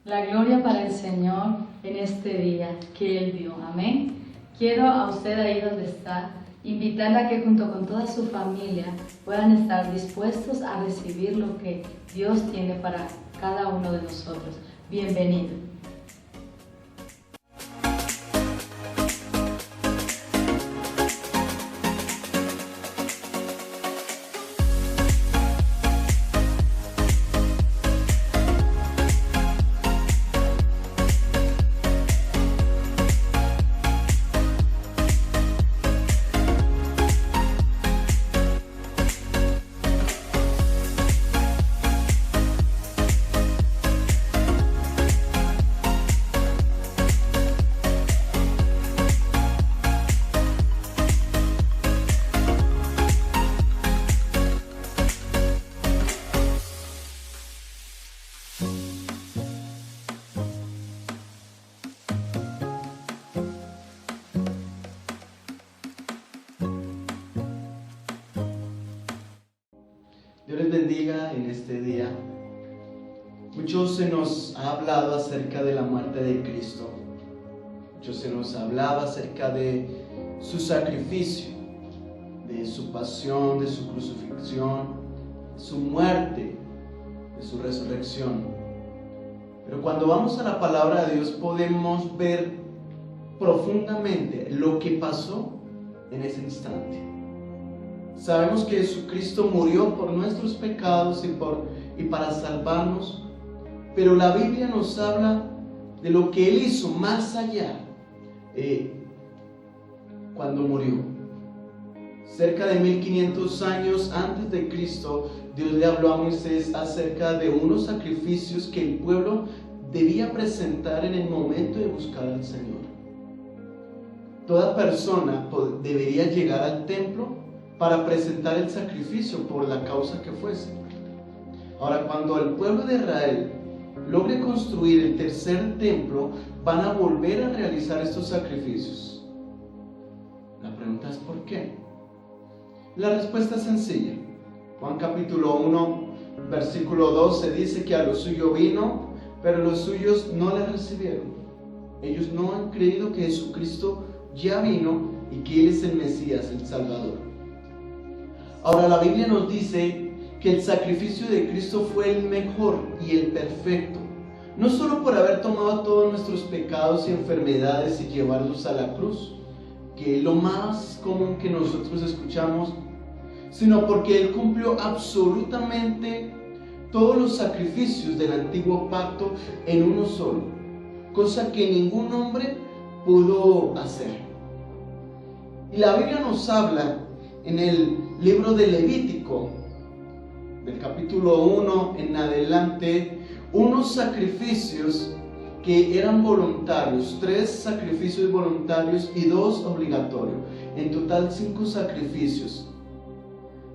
La gloria para el Señor en este día que Él dio. Amén. Quiero a usted ahí donde está, invitarle a que junto con toda su familia puedan estar dispuestos a recibir lo que Dios tiene para cada uno de nosotros. Bienvenido. Dios les bendiga en este día. Mucho se nos ha hablado acerca de la muerte de Cristo. Mucho se nos ha hablado acerca de su sacrificio, de su pasión, de su crucifixión, de su muerte, de su resurrección. Pero cuando vamos a la palabra de Dios podemos ver profundamente lo que pasó en ese instante. Sabemos que Jesucristo murió por nuestros pecados y para salvarnos, pero la Biblia nos habla de lo que Él hizo más allá cuando murió. Cerca de 1500 años antes de Cristo, Dios le habló a Moisés acerca de unos sacrificios que el pueblo debía presentar en el momento de buscar al Señor. Toda persona debería llegar al templo para presentar el sacrificio por la causa que fuese. Ahora, cuando el pueblo de Israel logre construir el tercer templo, van a volver a realizar estos sacrificios. La pregunta es ¿por qué? La respuesta es sencilla. Juan capítulo 1, versículo 12 dice que a lo suyo vino, pero los suyos no le recibieron. Ellos no han creído que Jesucristo ya vino y que Él es el Mesías, el Salvador. Ahora la Biblia nos dice que el sacrificio de Cristo fue el mejor y el perfecto, no solo por haber tomado todos nuestros pecados y enfermedades y llevarlos a la cruz, que es lo más común que nosotros escuchamos, sino porque Él cumplió absolutamente todos los sacrificios del antiguo pacto en uno solo, cosa que ningún hombre pudo hacer. Y la Biblia nos habla en el libro de Levítico, del capítulo 1 en adelante, unos sacrificios que eran voluntarios, 3 sacrificios voluntarios y 2 obligatorios, en total 5 sacrificios.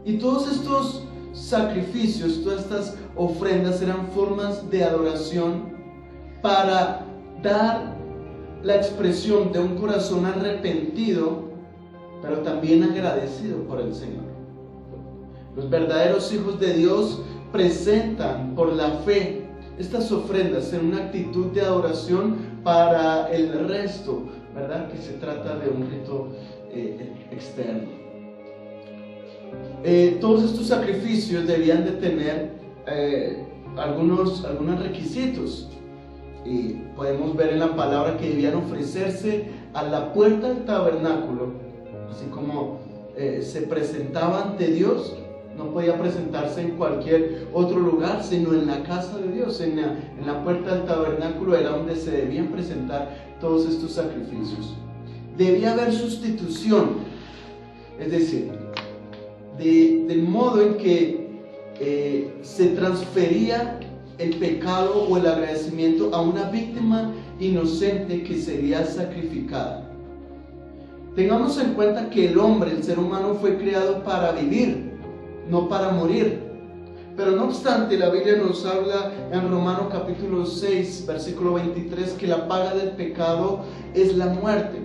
Y todos estos sacrificios, todas estas ofrendas eran formas de adoración para dar la expresión de un corazón arrepentido, pero también agradecido por el Señor. Los verdaderos hijos de Dios presentan por la fe estas ofrendas en una actitud de adoración para el resto, ¿verdad? Que se trata de un rito externo. Todos estos sacrificios debían de tener algunos requisitos. Y podemos ver en la palabra que debían ofrecerse a la puerta del tabernáculo, así como se presentaba ante Dios. No podía presentarse en cualquier otro lugar, sino en la casa de Dios. En la puerta del tabernáculo era donde se debían presentar todos estos sacrificios. Debía haber sustitución, es decir, del modo en que se transfería el pecado o el agradecimiento a una víctima inocente que sería sacrificada. Tengamos en cuenta que el hombre, el ser humano, fue creado para vivir, no para morir. Pero no obstante, la Biblia nos habla en Romanos capítulo 6, versículo 23, que la paga del pecado es la muerte.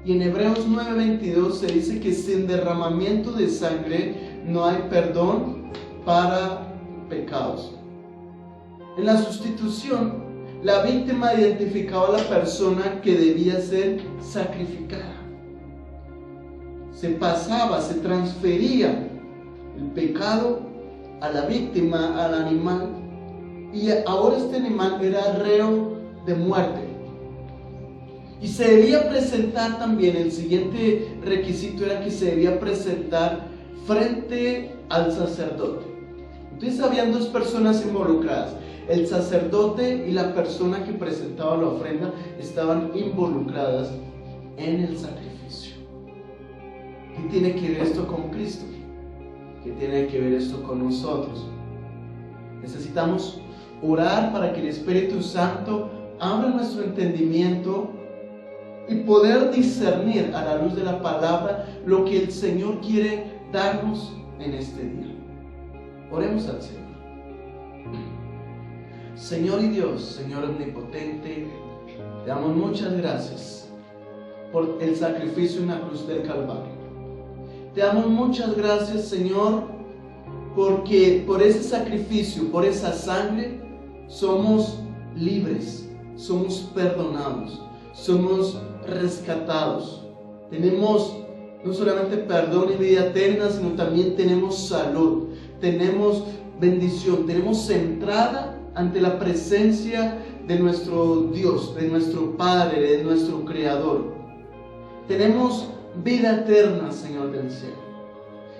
Y en Hebreos 9:22 se dice que sin derramamiento de sangre no hay perdón para pecados. En la sustitución La víctima identificaba a la persona que debía ser sacrificada. Se pasaba, se transfería el pecado a la víctima, al animal, y ahora este animal era reo de muerte. Y se debía presentar también, el siguiente requisito era que se debía presentar frente al sacerdote. Entonces habían dos personas involucradas. El sacerdote y la persona que presentaba la ofrenda estaban involucradas en el sacrificio. ¿Qué tiene que ver esto con Cristo? ¿Qué tiene que ver esto con nosotros? Necesitamos orar para que el Espíritu Santo abra nuestro entendimiento y poder discernir a la luz de la palabra lo que el Señor quiere darnos en este día. Oremos al Señor. Señor y Dios, Señor omnipotente, te damos muchas gracias por el sacrificio en la cruz del Calvario. Te damos muchas gracias, Señor, porque por ese sacrificio, por esa sangre, somos libres, somos perdonados, somos rescatados. Tenemos no solamente perdón y vida eterna, sino también tenemos salud, tenemos bendición, tenemos entrada ante la presencia de nuestro Dios, de nuestro Padre, de nuestro Creador. Tenemos vida eterna, Señor del cielo.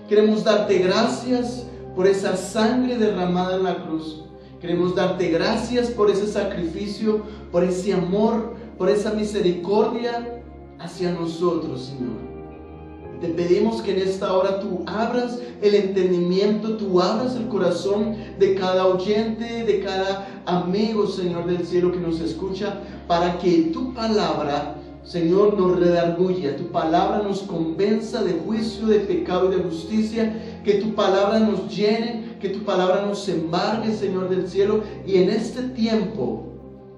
Queremos darte gracias por esa sangre derramada en la cruz. Queremos darte gracias por ese sacrificio, por ese amor, por esa misericordia hacia nosotros, Señor. Te pedimos que en esta hora tú abras el entendimiento, tú abras el corazón de cada oyente, de cada amigo, Señor del cielo, que nos escucha, para que tu palabra, Señor, nos redarguya, tu palabra nos convenza de juicio, de pecado y de justicia, que tu palabra nos llene, que tu palabra nos embargue, Señor del cielo, y en este tiempo,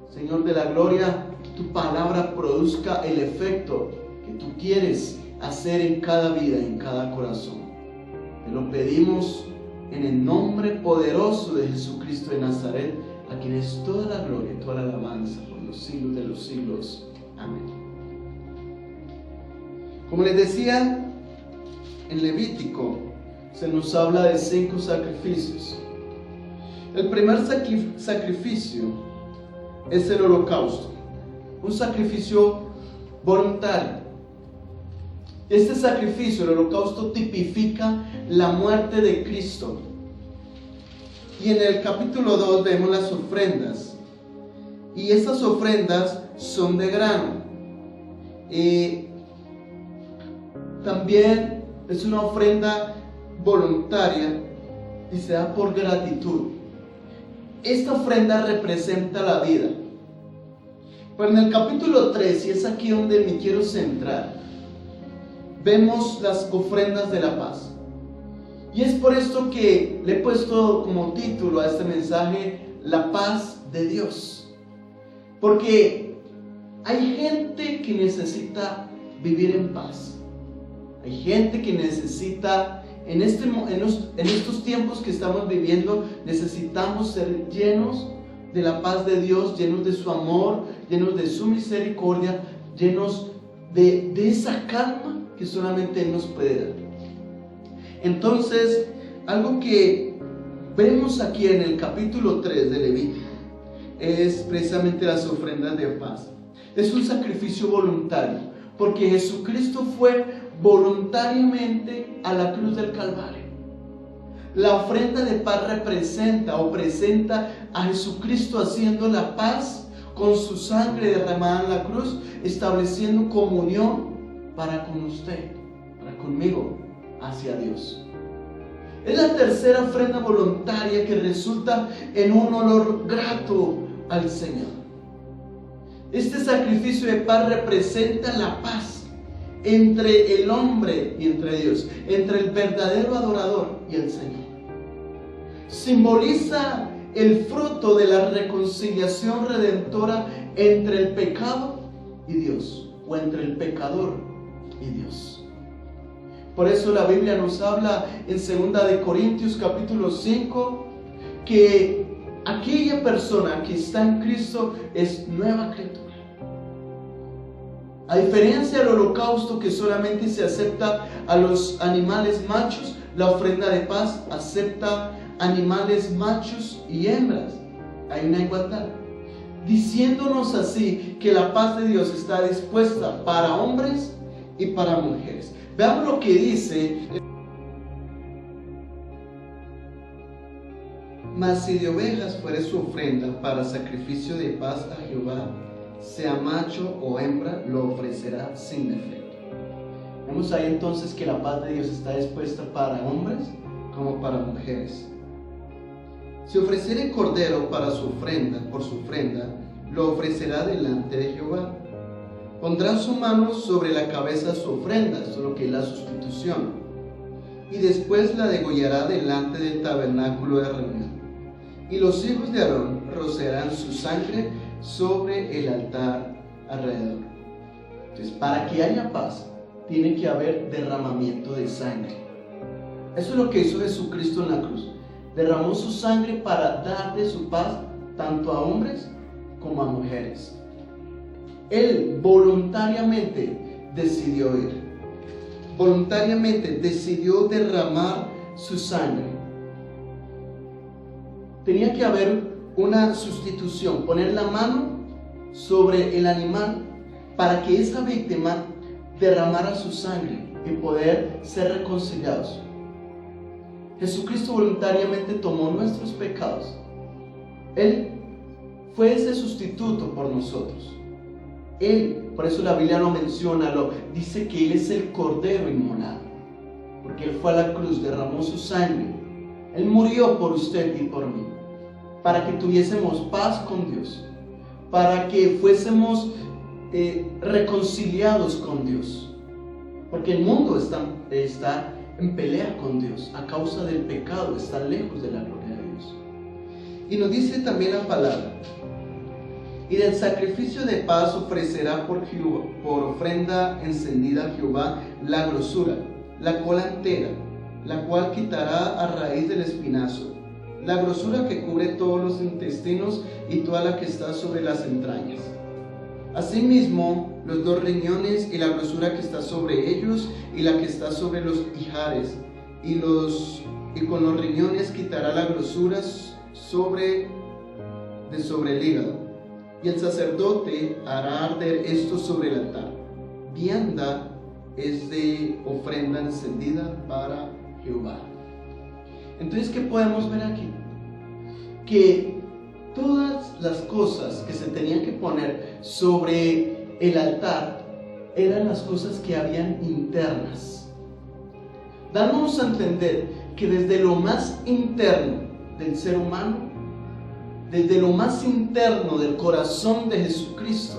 Señor de la gloria, tu palabra produzca el efecto que tú quieres hacer en cada vida, en cada corazón. Te lo pedimos en el nombre poderoso de Jesucristo de Nazaret, a quien es toda la gloria y toda la alabanza por los siglos de los siglos. Amén. Como les decía, en Levítico se nos habla de 5 sacrificios. El primer sacrificio es el holocausto, un sacrificio voluntario. Este sacrificio, el holocausto, tipifica la muerte de Cristo. Y en el capítulo 2 vemos las ofrendas. Y estas ofrendas son de grano. También es una ofrenda voluntaria y se da por gratitud. Esta ofrenda representa la vida. Pero en el capítulo 3, y es aquí donde me quiero centrar, vemos las ofrendas de la paz. Y es por esto que le he puesto como título a este mensaje, la paz de Dios. Porque hay gente que necesita vivir en paz. Hay gente que necesita, en estos tiempos que estamos viviendo, necesitamos ser llenos de la paz de Dios, llenos de su amor, llenos de su misericordia, llenos de esa calma que solamente Él nos puede dar. Entonces, algo que vemos aquí en el capítulo 3 de Levítico es precisamente las ofrendas de paz. Es un sacrificio voluntario, porque Jesucristo fue voluntariamente a la cruz del Calvario. La ofrenda de paz representa o presenta a Jesucristo haciendo la paz con su sangre derramada en la cruz, estableciendo comunión para con usted, para conmigo, hacia Dios. Es la tercera ofrenda voluntaria que resulta en un olor grato al Señor. Este sacrificio de paz representa la paz entre el hombre y entre Dios, entre el verdadero adorador y el Señor. Simboliza el fruto de la reconciliación redentora entre el pecado y Dios, o entre el pecador y Dios. Por eso la Biblia nos habla en 2 de Corintios capítulo 5 que aquella persona que está en Cristo es nueva criatura. A diferencia del holocausto que solamente se acepta a los animales machos, la ofrenda de paz acepta animales machos y hembras. Hay una igualdad, diciéndonos así que la paz de Dios está dispuesta para hombres y para mujeres. Veamos lo que dice: mas si de ovejas fuere su ofrenda para sacrificio de paz a Jehová, sea macho o hembra, lo ofrecerá sin defecto. Vemos ahí entonces que la paz de Dios está dispuesta para hombres como para mujeres. Si ofreciere cordero para su ofrenda, por su ofrenda, lo ofrecerá delante de Jehová. Pondrá su mano sobre la cabeza de su ofrenda, solo que es la sustitución, y después la degollará delante del tabernáculo de reunión. Y los hijos de Aarón rociarán su sangre sobre el altar alrededor. Entonces, para que haya paz, tiene que haber derramamiento de sangre. Eso es lo que hizo Jesucristo en la cruz. Derramó su sangre para dar de su paz tanto a hombres como a mujeres. Él voluntariamente decidió ir. Voluntariamente decidió derramar su sangre. Tenía que haber una sustitución, poner la mano sobre el animal para que esa víctima derramara su sangre y poder ser reconciliados. Jesucristo voluntariamente tomó nuestros pecados. Él fue ese sustituto por nosotros. Él, por eso la Biblia lo menciona, dice que Él es el Cordero inmolado, porque Él fue a la cruz, derramó su sangre. Él murió por usted y por mí, para que tuviésemos paz con Dios, para que fuésemos reconciliados con Dios, porque el mundo está en pelea con Dios a causa del pecado, está lejos de la gloria de Dios. Y nos dice también la palabra: y del sacrificio de paz ofrecerá por ofrenda encendida a Jehová la grosura, la cola entera, la cual quitará a raíz del espinazo, la grosura que cubre todos los intestinos y toda la que está sobre las entrañas. Asimismo, los 2 riñones y la grosura que está sobre ellos y la que está sobre los ijares, y con los riñones quitará la grosura sobre el hígado. Y el sacerdote hará arder esto sobre el altar. Vianda es de ofrenda encendida para Jehová. Entonces, ¿qué podemos ver aquí? Que todas las cosas que se tenían que poner sobre el altar eran las cosas que habían internas. Dándonos a entender que desde lo más interno del ser humano, desde lo más interno del corazón de Jesucristo,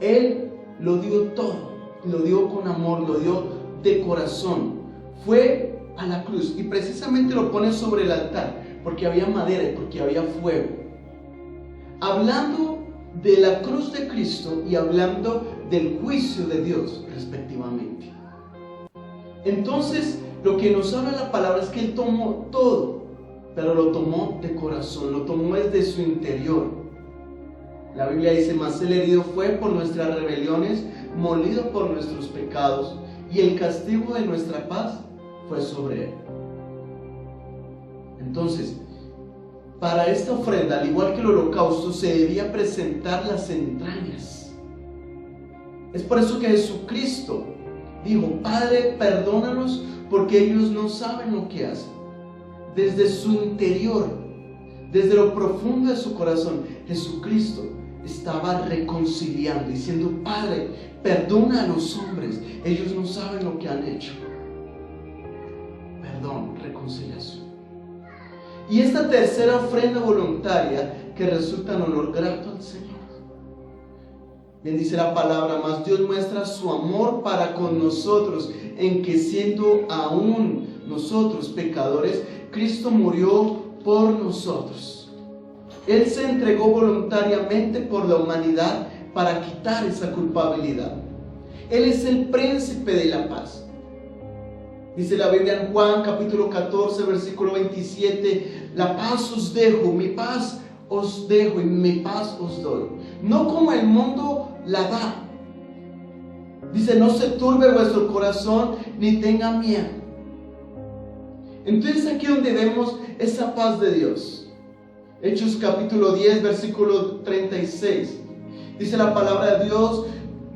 Él lo dio todo, lo dio con amor, lo dio de corazón. Fue a la cruz y precisamente lo pone sobre el altar porque había madera y porque había fuego. Hablando de la cruz de Cristo y hablando del juicio de Dios respectivamente. Entonces, lo que nos habla la palabra es que Él tomó todo, pero lo tomó de corazón, lo tomó desde su interior. La Biblia dice: mas el herido fue por nuestras rebeliones, molido por nuestros pecados, y el castigo de nuestra paz fue sobre Él. Entonces, para esta ofrenda, al igual que el holocausto, se debía presentar las entrañas. Es por eso que Jesucristo dijo: Padre, perdónalos porque ellos no saben lo que hacen. Desde su interior, desde lo profundo de su corazón, Jesucristo estaba reconciliando, diciendo: Padre, perdona a los hombres, ellos no saben lo que han hecho. Perdón, reconciliación. Y esta tercera ofrenda voluntaria que resulta en olor grato al Señor. Bien dice la palabra: mas Dios muestra su amor para con nosotros, en que siendo aún nosotros pecadores, Cristo murió por nosotros. Él se entregó voluntariamente por la humanidad para quitar esa culpabilidad. Él es el príncipe de la paz. Dice la Biblia en Juan capítulo 14, versículo 27, la paz os dejo, mi paz os dejo y mi paz os doy. No como el mundo la da. Dice, no se turbe vuestro corazón ni tenga miedo. Entonces aquí donde vemos esa paz de Dios. Hechos capítulo 10, versículo 36. Dice la palabra de Dios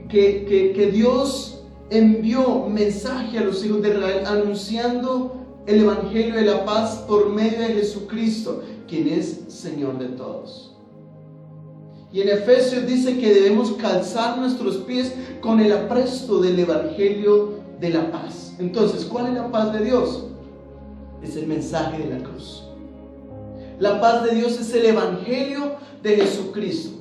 que Dios envió mensaje a los hijos de Israel anunciando el evangelio de la paz por medio de Jesucristo, quien es Señor de todos. Y en Efesios dice que debemos calzar nuestros pies con el apresto del evangelio de la paz. Entonces, ¿cuál es la paz de Dios? Es el mensaje de la cruz. La paz de Dios es el evangelio de Jesucristo.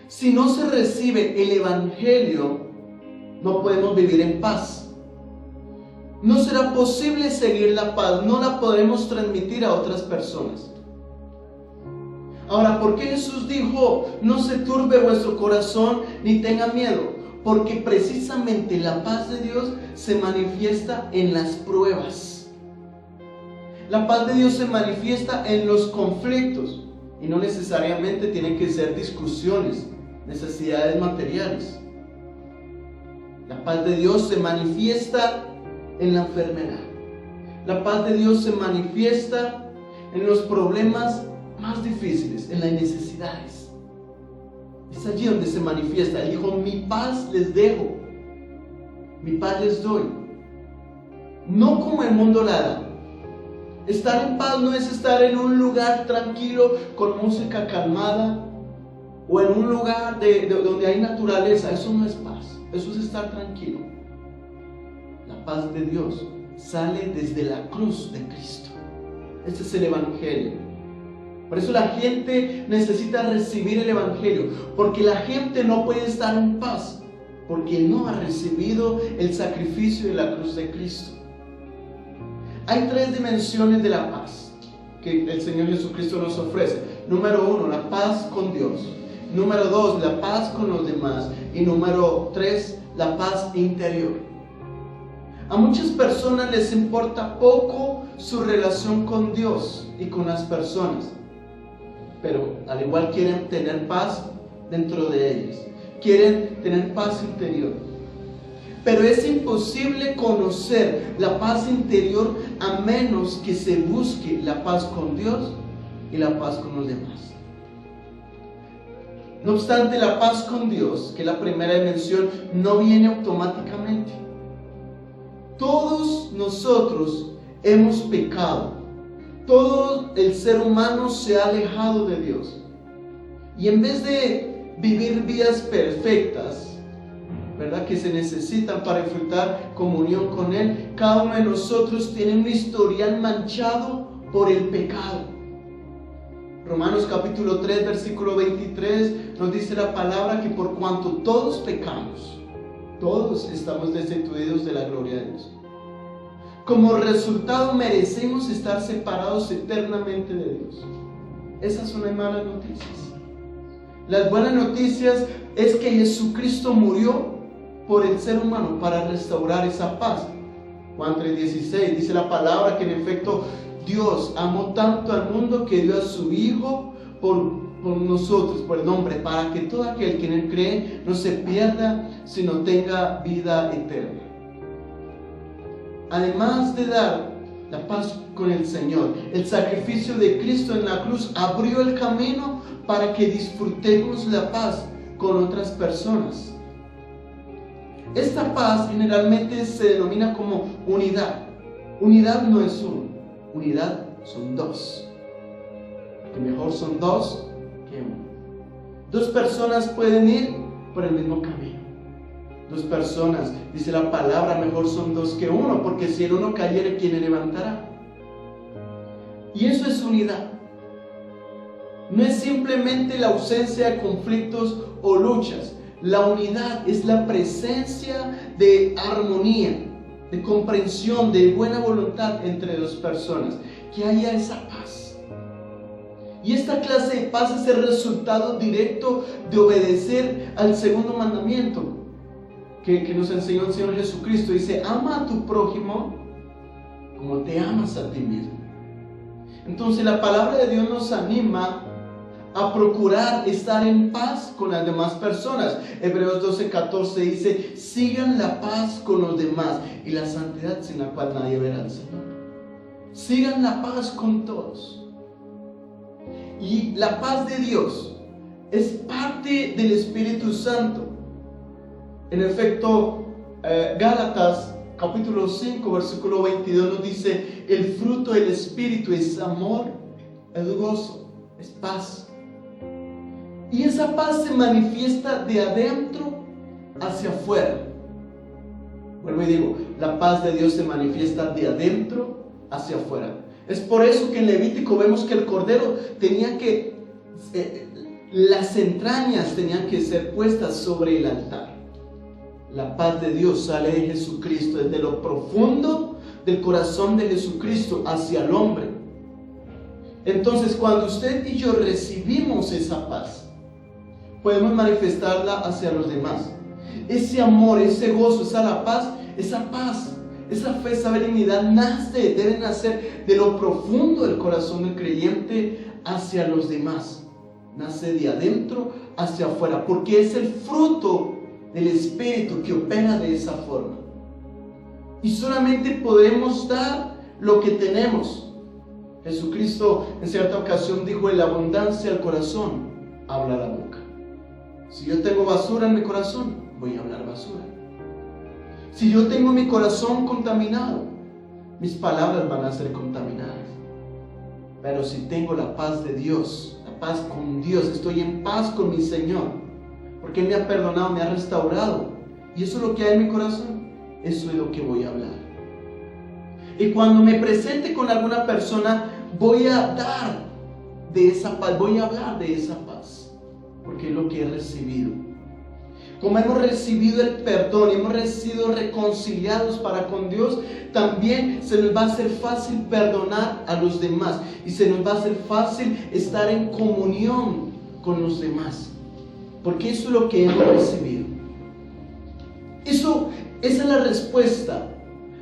Si no se recibe el evangelio, no podemos vivir en paz. No será posible seguir la paz, no la podremos transmitir a otras personas. Ahora, ¿por qué Jesús dijo, no se turbe vuestro corazón ni tenga miedo? Porque precisamente la paz de Dios se manifiesta en las pruebas. La paz de Dios se manifiesta en los conflictos y no necesariamente tienen que ser discusiones, necesidades materiales. La paz de Dios se manifiesta en la enfermedad. La paz de Dios se manifiesta en los problemas más difíciles, en las necesidades. Es allí donde se manifiesta. Él dijo, mi paz les dejo, mi paz les doy. No como el mundo la da. Estar en paz no es estar en un lugar tranquilo con música calmada o en un lugar donde hay naturaleza. Eso no es paz. Eso es estar tranquilo. La paz de Dios sale desde la cruz de Cristo. Este es el evangelio. Por eso la gente necesita recibir el evangelio, porque la gente no puede estar en paz, porque no ha recibido el sacrificio de la cruz de Cristo. Hay tres dimensiones de la paz que el Señor Jesucristo nos ofrece. Número 1, la paz con Dios. Número 2, la paz con los demás. Y número 3, la paz interior. A muchas personas les importa poco su relación con Dios y con las personas, pero al igual quieren tener paz dentro de ellas, quieren tener paz interior. Pero es imposible conocer la paz interior a menos que se busque la paz con Dios y la paz con los demás. No obstante, la paz con Dios, que es la primera dimensión, no viene automáticamente. Todos nosotros hemos pecado. Todo el ser humano se ha alejado de Dios. Y en vez de vivir vidas perfectas, ¿verdad?, que se necesitan para disfrutar comunión con Él, cada uno de nosotros tiene un historial manchado por el pecado. Romanos capítulo 3, versículo 23 nos dice la palabra que por cuanto todos pecamos, todos estamos destituidos de la gloria de Dios. Como resultado merecemos estar separados eternamente de Dios. Esas son las malas noticias. Las buenas noticias es que Jesucristo murió por el ser humano para restaurar esa paz. Juan 3:16 dice la palabra que en efecto Dios amó tanto al mundo que dio a su Hijo por nosotros, por el nombre, para que todo aquel que en Él cree no se pierda, sino tenga vida eterna. Además de dar la paz con el Señor, el sacrificio de Cristo en la cruz abrió el camino para que disfrutemos la paz con otras personas. Esta paz generalmente se denomina como unidad. Unidad no es uno, unidad son dos. Y mejor son dos que uno. Dos personas pueden ir por el mismo camino. Dos personas, dice la palabra, mejor son dos que uno, porque si el uno cayere, ¿quién le levantará? Y eso es unidad. No es simplemente la ausencia de conflictos o luchas. La unidad es la presencia de armonía, de comprensión, de buena voluntad entre dos personas. Que haya esa paz. Y esta clase de paz es el resultado directo de obedecer al segundo mandamiento que nos enseñó el Señor Jesucristo. Dice, ama a tu prójimo como te amas a ti mismo. Entonces la palabra de Dios nos anima a procurar estar en paz con las demás personas. Hebreos 12:14 dice: sigan la paz con los demás y la santidad sin la cual nadie verá al Señor. Sigan la paz con todos. Y la paz de Dios es parte del Espíritu Santo. En efecto, Gálatas capítulo 5 versículo 22 nos dice: el fruto del Espíritu es amor, es gozo, es paz. Y esa paz se manifiesta de adentro hacia afuera. Vuelvo y digo, la paz de Dios se manifiesta de adentro hacia afuera. Es por eso que en Levítico vemos que el cordero tenía que, las entrañas tenían que ser puestas sobre el altar. La paz de Dios sale de Jesucristo, desde lo profundo del corazón de Jesucristo hacia el hombre. Entonces, cuando usted y yo recibimos esa paz, podemos manifestarla hacia los demás. Ese amor, ese gozo, esa paz, esa fe, esa benignidad debe nacer de lo profundo del corazón del creyente hacia los demás. Nace de adentro hacia afuera, porque es el fruto del Espíritu que opera de esa forma. Y solamente podremos dar lo que tenemos. Jesucristo en cierta ocasión dijo: en la abundancia del corazón habla la boca. Si yo tengo basura en mi corazón, voy a hablar basura. Si yo tengo mi corazón contaminado, mis palabras van a ser contaminadas. Pero si tengo la paz de Dios, la paz con Dios, estoy en paz con mi Señor, porque Él me ha perdonado, me ha restaurado, y eso es lo que hay en mi corazón, eso es lo que voy a hablar. Y cuando me presente con alguna persona, voy a dar de esa paz, voy a hablar de esa paz, porque es lo que he recibido. Como hemos recibido el perdón, hemos sido reconciliados para con Dios, también se nos va a hacer fácil perdonar a los demás, y se nos va a hacer fácil estar en comunión con los demás, porque eso es lo que hemos recibido. Esa es la respuesta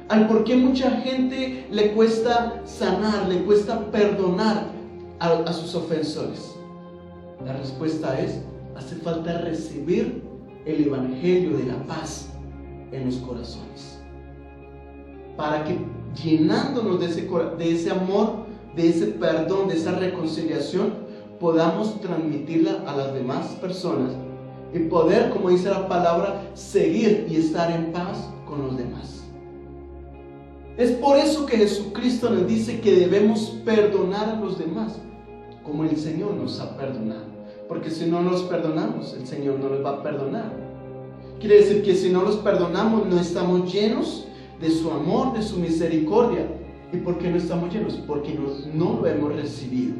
al por qué mucha gente le cuesta sanar, le cuesta perdonar a sus ofensores. La respuesta es: hace falta recibir el evangelio de la paz en los corazones, para que, llenándonos de ese amor, de ese perdón, de esa reconciliación, podamos transmitirla a las demás personas y poder, como dice la palabra, seguir y estar en paz con los demás. Es por eso que Jesucristo nos dice que debemos perdonar a los demás como el Señor nos ha perdonado. Porque si no los perdonamos, el Señor no los va a perdonar. Quiere decir que si no los perdonamos, no estamos llenos de su amor, de su misericordia. ¿Y por qué no estamos llenos? Porque no lo hemos recibido.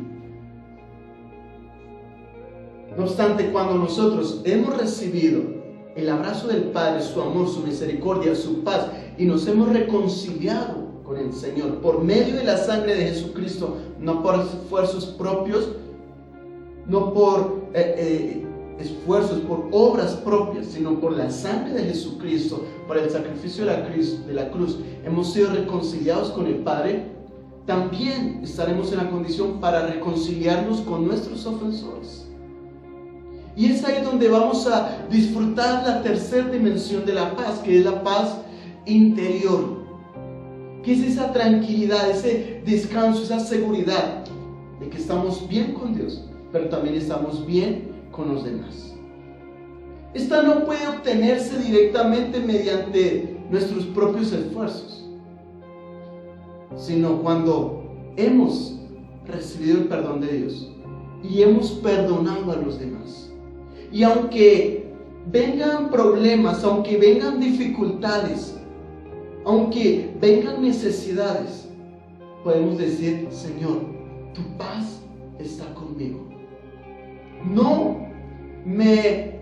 No obstante, cuando nosotros hemos recibido el abrazo del Padre, su amor, su misericordia, su paz, y nos hemos reconciliado con el Señor por medio de la sangre de Jesucristo, no por esfuerzos propios, no por esfuerzos, por obras propias, sino por la sangre de Jesucristo, por el sacrificio de la cruz, hemos sido reconciliados con el Padre. También estaremos en la condición para reconciliarnos con nuestros ofensores. Y es ahí donde vamos a disfrutar la tercera dimensión de la paz, que es la paz interior, que es esa tranquilidad, ese descanso, esa seguridad de que estamos bien con Dios, pero también estamos bien con los demás. Esta no puede obtenerse directamente mediante nuestros propios esfuerzos, sino cuando hemos recibido el perdón de Dios y hemos perdonado a los demás. Y aunque vengan problemas, aunque vengan dificultades, aunque vengan necesidades, podemos decir: Señor, tu paz está conmigo. No me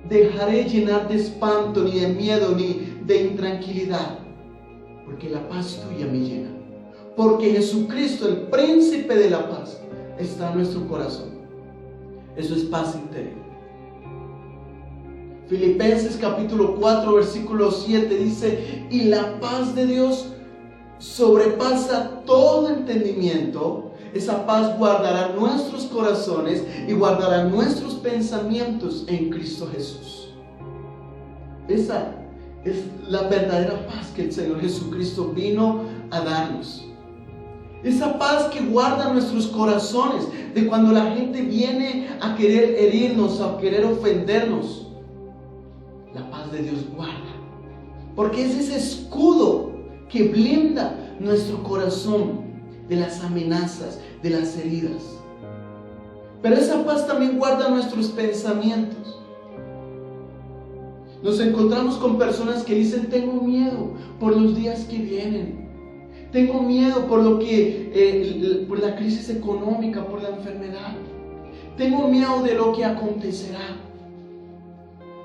dejaré llenar de espanto, ni de miedo, ni de intranquilidad, porque la paz tuya me llena. Porque Jesucristo, el príncipe de la paz, está en nuestro corazón. Eso es paz interior. Filipenses capítulo 4 versículo 7 dice: y la paz de Dios sobrepasa todo entendimiento, esa paz guardará nuestros corazones y guardará nuestros pensamientos en Cristo Jesús. Esa es la verdadera paz que el Señor Jesucristo vino a darnos. Esa paz que guarda nuestros corazones de cuando la gente viene a querer herirnos, a querer ofendernos. La paz de Dios guarda. Porque es ese escudo que blinda nuestro corazón de las amenazas, de las heridas. Pero esa paz también guarda nuestros pensamientos. Nos encontramos con personas que dicen: tengo miedo por los días que vienen. Tengo miedo por por la crisis económica, por la enfermedad. Tengo miedo de lo que acontecerá.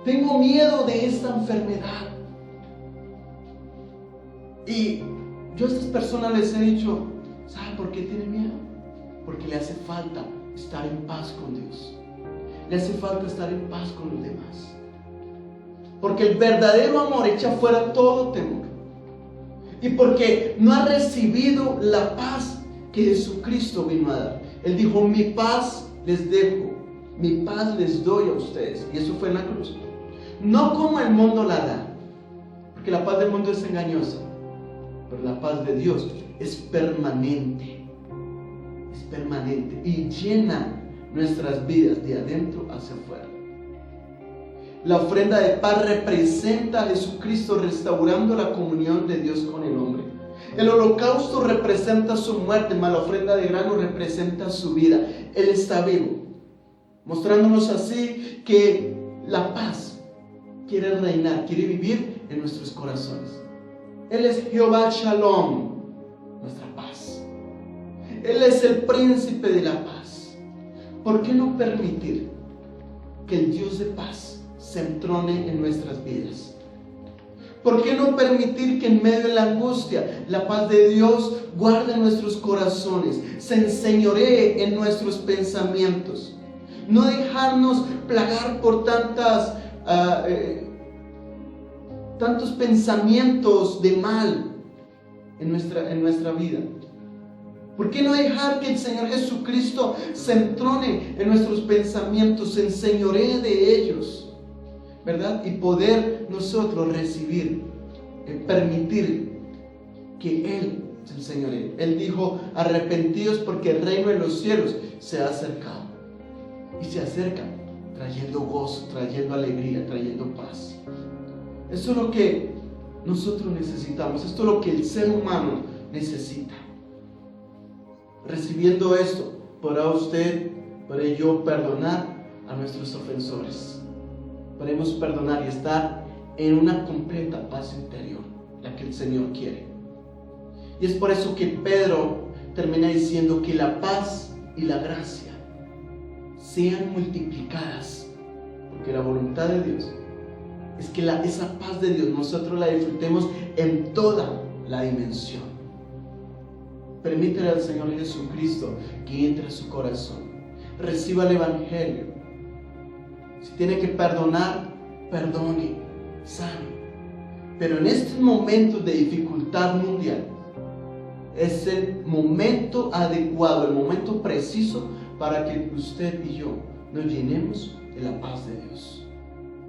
Tengo miedo de esta enfermedad. Y yo a estas personas les he dicho: ¿saben por qué tienen miedo? Porque le hace falta estar en paz con Dios. Le hace falta estar en paz con los demás. Porque el verdadero amor echa fuera todo temor. Y porque no ha recibido la paz que Jesucristo vino a dar. Él dijo: mi paz les dejo, mi paz les doy a ustedes. Y eso fue en la cruz. No como el mundo la da, porque la paz del mundo es engañosa. Pero la paz de Dios es permanente. Es permanente y llena nuestras vidas de adentro hacia afuera. La ofrenda de paz representa a Jesucristo restaurando la comunión de Dios con el hombre. El holocausto representa su muerte, mas la ofrenda de grano representa su vida. Él está vivo, mostrándonos así que la paz quiere reinar, quiere vivir en nuestros corazones. Él es Jehová Shalom, nuestra paz. Él es el príncipe de la paz. ¿Por qué no permitir que el Dios de paz se entrone en nuestras vidas? ¿Por qué no permitir que en medio de la angustia la paz de Dios guarde nuestros corazones, se enseñoree en nuestros pensamientos? No dejarnos plagar por tantos pensamientos de mal en nuestra vida. ¿Por qué no dejar que el Señor Jesucristo se entrone en nuestros pensamientos, se enseñoree de ellos, ¿verdad? Y poder nosotros recibir, permitir que Él se enseñoree. Él dijo: arrepentidos porque el reino de los cielos se ha acercado. Y se acerca trayendo gozo, trayendo alegría, trayendo paz. Eso es lo que nosotros necesitamos. Esto es lo que el ser humano necesita. Recibiendo esto, podrá usted, podré yo perdonar a nuestros ofensores. Podemos perdonar y estar en una completa paz interior, la que el Señor quiere. Y es por eso que Pedro termina diciendo que la paz y la gracia sean multiplicadas, porque la voluntad de Dios es que esa paz de Dios nosotros la disfrutemos en toda la dimensión. Permítele al Señor Jesucristo que entre a su corazón. Reciba el Evangelio. Si tiene que perdonar, perdone, sane. Pero en estos momentos de dificultad mundial, es el momento adecuado, el momento preciso para que usted y yo nos llenemos de la paz de Dios.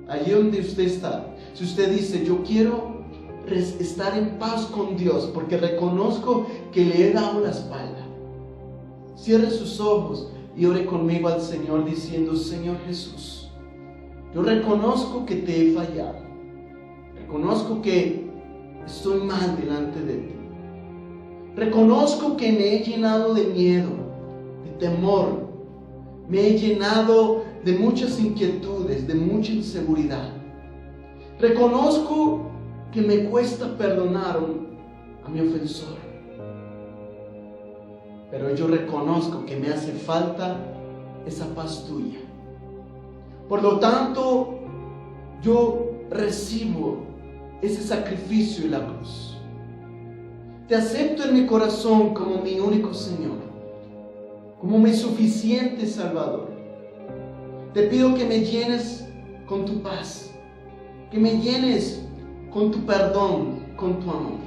Allí donde usted está, si usted dice: yo quiero estar en paz con Dios porque reconozco que le he dado la espalda, cierre sus ojos y ore conmigo al Señor diciendo: Señor Jesús, yo reconozco que te he fallado, reconozco que estoy mal delante de ti, reconozco que me he llenado de miedo, de temor, me he llenado de muchas inquietudes, de mucha inseguridad. Reconozco que me cuesta perdonar a mi ofensor, pero yo reconozco que me hace falta esa paz tuya. Por lo tanto, yo recibo ese sacrificio en la cruz. Te acepto en mi corazón como mi único Señor, como mi suficiente Salvador. Te pido que me llenes con tu paz, que me llenes con tu perdón, con tu amor.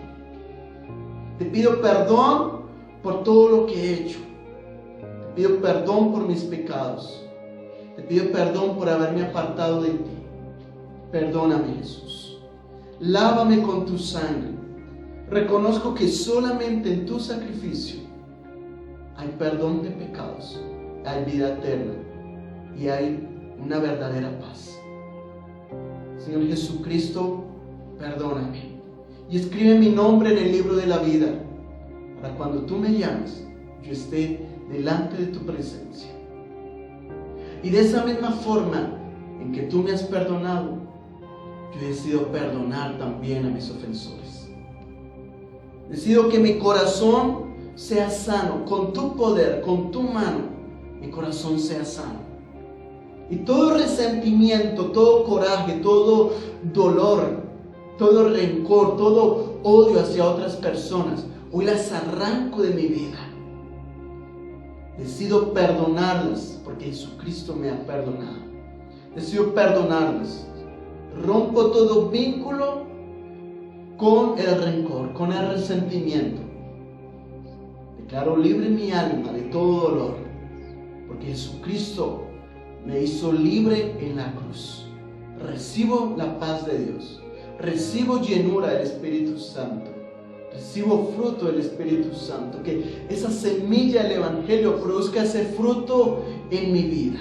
Te pido perdón por todo lo que he hecho. Te pido perdón por mis pecados. Te pido perdón por haberme apartado de ti. Perdóname, Jesús. Lávame con tu sangre. Reconozco que solamente en tu sacrificio hay perdón de pecados, hay vida eterna y hay una verdadera paz. Señor Jesucristo, perdóname y escribe mi nombre en el libro de la vida para cuando tú me llames, yo esté delante de tu presencia. Y de esa misma forma en que tú me has perdonado, yo decido perdonar también a mis ofensores. Decido que mi corazón sea sano, con tu poder, con tu mano, mi corazón sea sano. Y todo resentimiento, todo coraje, todo dolor, todo rencor, todo odio hacia otras personas, hoy las arranco de mi vida. Decido perdonarlas porque Jesucristo me ha perdonado. Decido perdonarlas. Rompo todo vínculo con el rencor, con el resentimiento. Declaro libre mi alma de todo dolor, porque Jesucristo me hizo libre en la cruz. Recibo la paz de Dios, recibo llenura del Espíritu Santo, recibo fruto del Espíritu Santo, que esa semilla del Evangelio produzca ese fruto en mi vida.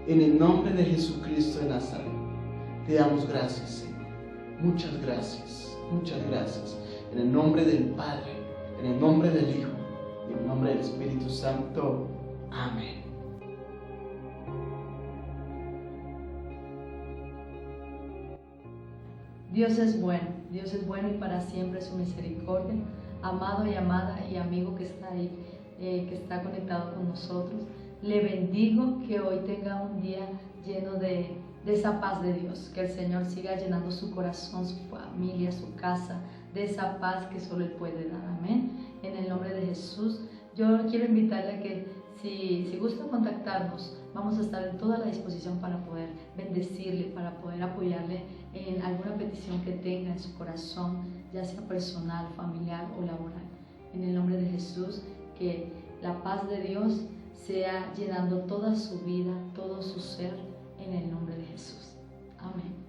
En el nombre de Jesucristo de Nazaret, te damos gracias, Señor. Muchas gracias, muchas gracias. En el nombre del Padre, en el nombre del Hijo y en el nombre del Espíritu Santo. Amén. Dios es bueno y para siempre su misericordia. Amado y amada y amigo que está ahí, que está conectado con nosotros, le bendigo que hoy tenga un día lleno de esa paz de Dios, que el Señor siga llenando su corazón, su familia, su casa, de esa paz que solo Él puede dar. Amén. En el nombre de Jesús, yo quiero invitarle a que si gusta contactarnos, vamos a estar en toda la disposición para poder bendecirle, para poder apoyarle en alguna petición que tenga en su corazón, ya sea personal, familiar o laboral. En el nombre de Jesús, que la paz de Dios sea llenando toda su vida, todo su ser, en el nombre de Jesús. Amén.